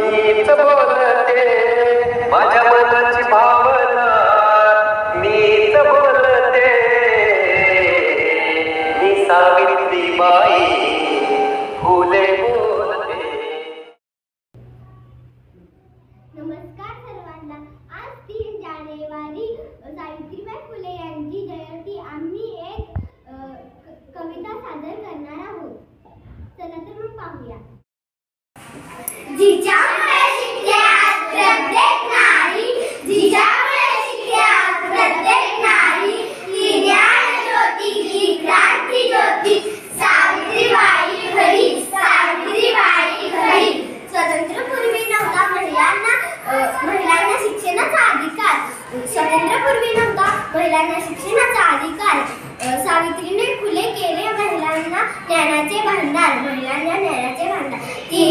मीच बोलते माझ्या मनाची भावना मीच बोलते मी सावित्रीबाई फुले बोलते. नमस्कार सर्वांना. आज 3 जानेवारी सावित्रीबाई फुले यांची जयंती. आम्ही एक कविता सादर करणार आहोत. चला तर मग पाहूया. जिच्यामुळे शिकते आज प्रत्येक नारी, जिच्यामुळे शिकते आज प्रत्येक नारी, ही ज्ञान ज्योती, ही क्रांती ज्योती, सावित्रीबाई खरी, सावित्रीबाई खरी. स्वातंत्र्यपूर्वी नव्हता महिलांना शिक्षणाचा अधिकार. स्वातंत्र्यपूर्वी नव्हता महिलांना शिक्षणाचा अधिकार. सावित्रीने फुले केले महिलांना ज्ञानाचे भांडार, महिलांना ज्ञानाचे भांडार. ती